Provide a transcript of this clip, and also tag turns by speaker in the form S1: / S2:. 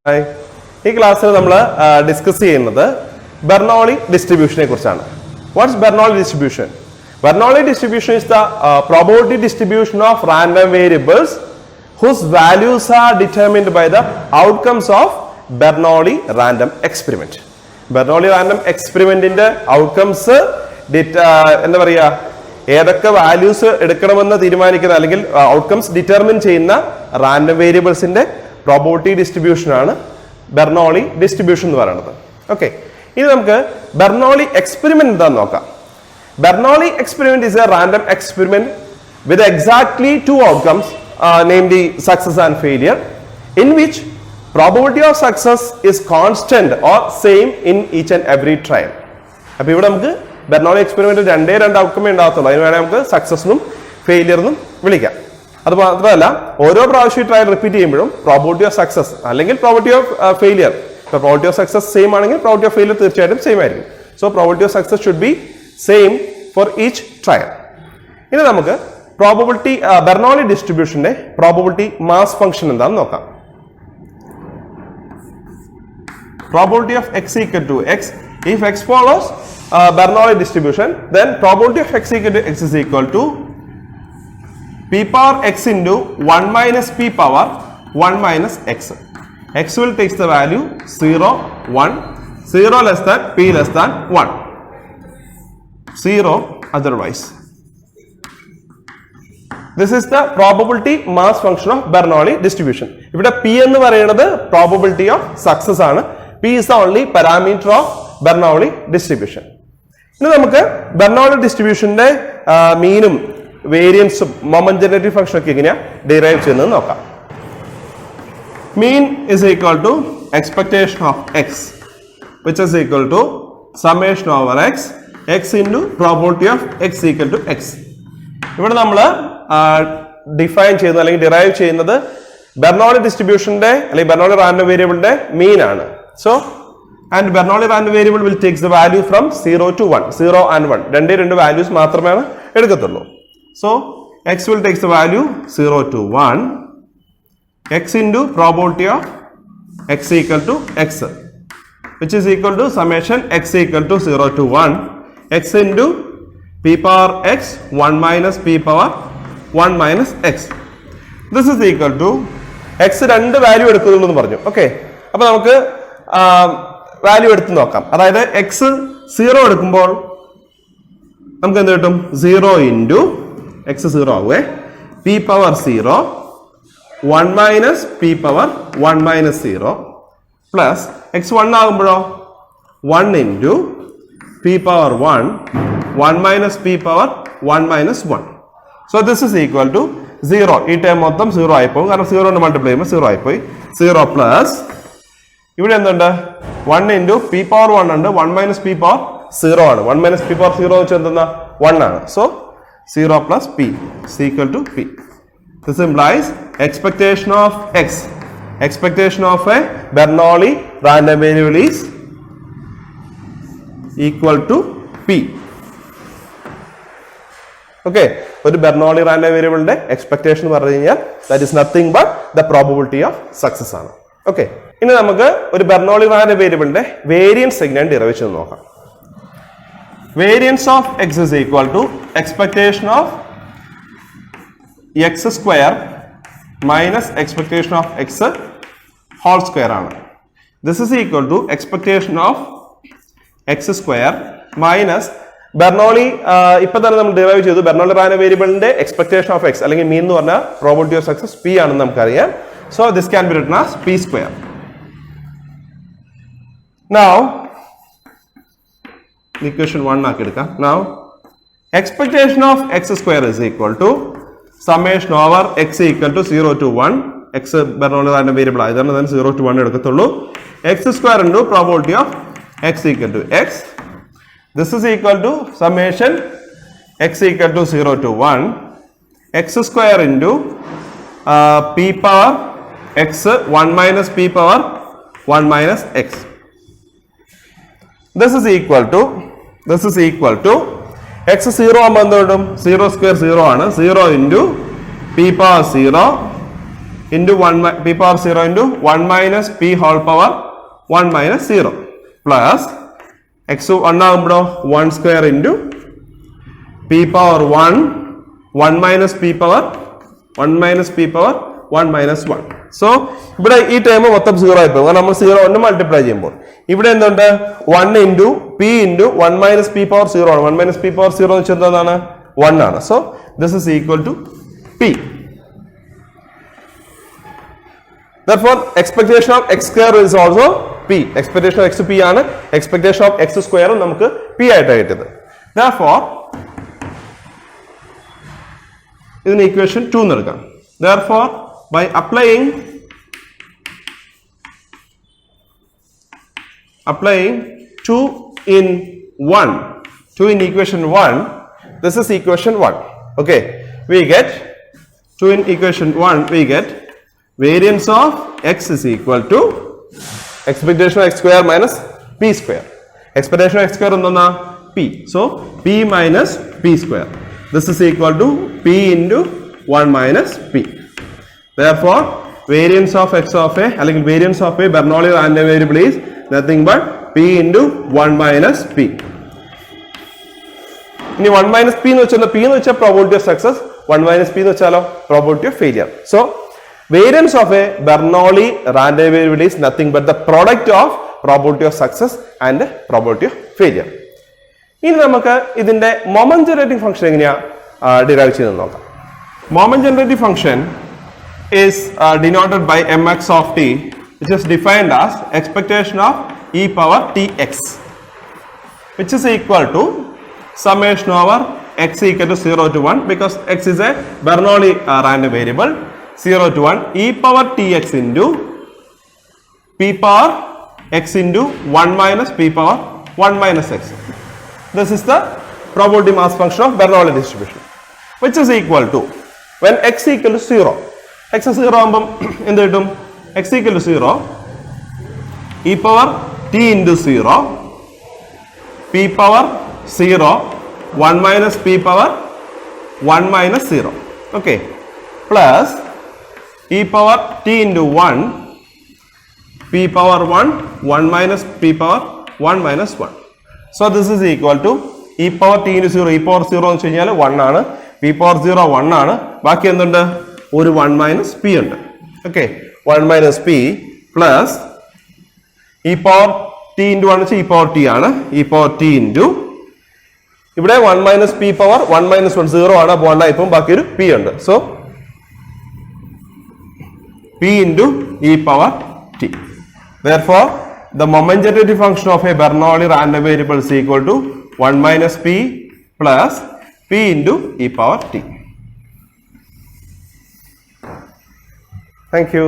S1: Hi. In class, we will discuss Bernoulli distribution. What is Bernoulli distribution? Bernoulli distribution is the probability distribution of random variables whose values are determined by the outcomes of Bernoulli random experiment. Bernoulli random experiment in the outcomes values outcomes determine random variables in the probability distribution ആണ് Bernoulli distribution എന്ന് പറയുന്നത്. Okay. ഇനി നമുക്ക് Bernoulli experiment എന്താണെന്ന് നോക്കാം. Bernoulli experiment is a random experiment with exactly two outcomes, namely success and failure, in which probability of success is constant or same in each and every trial. അപ്പോൾ ഇവിടെ നമുക്ക് Bernoulli experiment രണ്ട് outcome ഉണ്ടാകത്തുള്ളൂ. അതിന് വേണമെങ്കിൽ നമുക്ക് സക്സസ്സും ഫെയിലിയറും വിളിക്കാം. അത് മാത്രമല്ല ഓരോ പ്രാവശ്യം ട്രയൽ റിപ്പീറ്റ് ചെയ്യുമ്പോഴും പ്രോബബിലിറ്റി ഓഫ് സക്സസ് അല്ലെങ്കിൽ പ്രോബബിലിറ്റി ഓഫ് ഫെയിലിയർ, ഇപ്പോൾ പ്രോബബിലിറ്റി ഓഫ് സക്സസ് സെയിം ആണെങ്കിൽ പ്രോബബിലിറ്റി ഓഫ് ഫെയിലിയർ തീർച്ചയായിട്ടും സെയിം ആയിരിക്കും. So probability of success should be same for each trial. ഇനി നമുക്ക് പ്രോബബിലിറ്റി Bernoulli ഡിസ്ട്രിബ്യൂഷന്റെ പ്രോബബിലിറ്റി മാസ് ഫംഗ്ഷൻ എന്താണെന്ന് നോക്കാം. Probability of x equal to x. If x follows Bernoulli distribution, then probability of x equal to x is equal to p power x into 1 minus p power 1 minus x. X will take the value 0, 1, 0 less than p less than 1, 0 otherwise. This is the probability mass function of Bernoulli distribution. If p എന്ന് പറയുന്നത് probability of success ആണ്. P is the only parameter of Bernoulli distribution. ഇനി നമുക്ക് Bernoulli distributionന്റെ മീനും വേരിയൻസും moment generative function ഒക്കെ എങ്ങനെയാണ് derive ചെയ്യുന്നത് നോക്കാം. മീൻ is equal to expectation of x, which is equal to summation over x, x into probability of x equal to x. ഇവിടെ നമ്മൾ define ചെയ്യുന്നത് അല്ലെങ്കിൽ ഡിറൈവ് ചെയ്യുന്നത് Bernoulli ഡിസ്ട്രിബ്യൂഷന്റെ അല്ലെങ്കിൽ Bernoulli റാൻഡം വേരിയബിളിന്റെ മീൻ ആണ്. So, and Bernoulli random variable will take the value from 0 to 1, 0 and 1. രണ്ട് values മാത്രമേ എടുക്കത്തുള്ളൂ. So, x will take the value 0 to 1, x into probability of x equal to x, which is equal to summation x equal to 0 to 1, x into p power x, 1 minus p power 1 minus x. This is equal to x രണ്ട് value എടുക്കുന്നുള്ളൂ എന്ന് പറഞ്ഞു. Okay, അപ്പൊ നമുക്ക് value എടുത്ത് നോക്കാം. അതായത് X 0 എടുക്കുമ്പോൾ നമുക്ക് എന്ത് കിട്ടും? 0 ഇൻറ്റു എക്സ് 0 ആവുമേ, p power 0, 1 minus p power 1 minus 0 plus x 1 ആകുമ്പോഴോ 1 into p power 1, 1 minus p power 1 minus 1. So this is equal to 0. ഈ ടൈം മൊത്തം 0 ആയിപ്പോകും, കാരണം 0 കൊണ്ട് മൾട്ടിപ്ലൈ ചെയ്യുമ്പോൾ 0 ആയിപ്പോയി. 0 പ്ലസ് ഇവിടെ എന്തുണ്ട്? 1 ഇൻറ്റു പി പവർ 1 ഉണ്ട്, 1 മൈനസ് പി പവർ 0 ആണ്. 1 മൈനസ് പി പവർ 0 വെച്ച് എന്തെന്നാ 1 ആണ്. So 0 plus P equal to P. This implies expectation of X, expectation of a Bernoulli random variable is equal to P. Okay, ഒരു Bernoulli random വേരിയബിളിന്റെ expectation പറഞ്ഞു കഴിഞ്ഞാൽ that is nothing but the probability of success ആണ്. Okay, ഇനി നമുക്ക് ഒരു Bernoulli random വേരിയബിളിന്റെ variance എങ്ങനെയാണ് ഡിറൈവ് ചെയ്ത് നോക്കാം. Variance of X is equal to expectation of X square minus expectation of X whole square ആണ്. This is equal to expectation of X square minus Bernoulli ഇപ്പൊ തന്നെ നമ്മൾ ഡിറൈവ് ചെയ്തു. Bernoulli random വേരിയബിളിന്റെ expectation of X അല്ലെങ്കിൽ mean എന്ന് പറഞ്ഞാൽ probability of success P ആണെന്ന് നമുക്കറിയാം. So this can be written as p square. Now equation 1 ആക്കി എടുക്കാം. Now expectation of x square is equal to summation over x equal to 0 to 1. x Bernoulli random variable ആയതാണ്, then 0 to 1 എടുക്കത്തുള്ളൂ. x square into probability of x equal to x. This is equal to summation x equal to 0 to 1, x square into p power x 1 minus p power 1 minus x. This is equal to x 0 ആകുമ്പോൾ എന്ത് കിട്ടും? 0 square 0 ആണ്. 0 into p power 0 into 1 p power 0 into 1 minus p whole power 1 minus 0 plus x 1 ആകുമ്പോഴോ 1 square into p power 1 minus p power 1 minus p power 1 minus 1. So ഇവിടെ ഈ term മൊത്തം 0 ആയി പോകും. കാരണം നമ്മൾ 0 കൊണ്ട് മൾട്ടിപ്ലൈ ചെയ്യുമ്പോൾ ഇവിടെ എന്തുണ്ട് 1 into p into 1 minus p power 0 ആണ്. 1 minus p power 0 എന്ന് വെച്ചാൽ എന്താണ് 1 ആണ്. So this is equal to p. Therefore expectation of x square is also p. Expectation of x p ആണ്. Expectation of x square നമുക്ക് p ആയിട്ട് കിട്ടുന്നത്. Therefore ഇതിന് equation 2 എന്ന് എടുക്കാം. Therefore by applying 2 in 2 in equation 1, this is equation 1. Okay, we get 2 in equation 1, we get variance of x is equal to expectation of x square minus p square. Expectation of x square is p. So p minus p square. This is equal to p into 1 minus p. Therefore variance of x of a അല്ലെങ്കിൽ variance of a Bernoulli random variable is nothing but p into 1 minus p. ഇനി 1 minus p എന്ന് വെച്ചാൽ p എന്ന് വെച്ചാൽ probability of success, 1 minus p എന്ന് വെച്ചാലോ probability of failure. So variance of a Bernoulli random variable is nothing but the product of probability of success and probability of failure. ഇനി നമുക്ക് ഇതിന്റെ moment generating function എങ്ങനെയാ derive ചെയ്യുന്നത് നോക്കാം. Moment generating function is denoted by mx of t, which is defined as expectation of e power tx, which is equal to summation over x equal to 0 to 1 because x is a Bernoulli random variable, 0 to 1 e power tx into p power x into 1 minus p power 1 minus x. This is the probability mass function of Bernoulli distribution, which is equal to when x equal to 0. x 0 ആകുമ്പം എന്ത് കിട്ടും? x equal to 0 e power t into 0 p power 0 1 minus p power 1 minus 0, okay, plus e power t into 1 p power 1 1 minus p power 1 minus 1. So this is equal to e power t into 0, e power 0 എന്ന് വെച്ച് കഴിഞ്ഞാൽ 1 ആണ്, p power 0 1 ആണ്, ബാക്കി എന്തുണ്ട്? ഒരു 1 minus p ഉണ്ട്. Okay, 1 minus p plus e power t into 1 വെച്ചാൽ e power t ആണ്, e power t into ഇവിടെ 1 minus p power 1 minus 1 0 ആണ്, അപ്പോൾ 1 ആയി പോകും, ബാക്കി ഒരു p ഉണ്ട്. So p into e power t. Therefore the moment generating function of a Bernoulli random variable is equal to 1 minus p plus p into e power t. Thank you.